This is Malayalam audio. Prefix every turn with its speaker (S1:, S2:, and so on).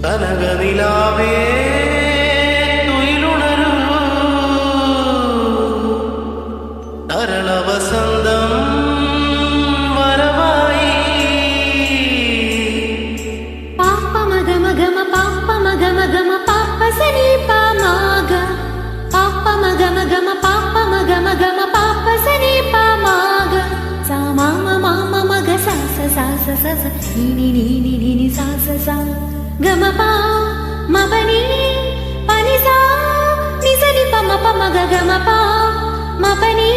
S1: കനകനിലാവേ തുയിലുണരൂ തരളവസന്തം വരവായി
S2: പാപ്പ മഗ മഗ മ പാപ്പ മഗ മഗ മ പാപ്പ സനി പ മഗ പാപ്പ മഗ മഗ മ പാപ്പ മഗ മഗ മ പാപ്പ സനി പ മഗ സ മ മ മ മ മഗ സ സ സ സ സ സ നി നി നി നി നി സ സ സ ഗ മ പ മ പ നി പ നി സ നി സ നി പ മ ഗ ഗ മ പ മ പ നി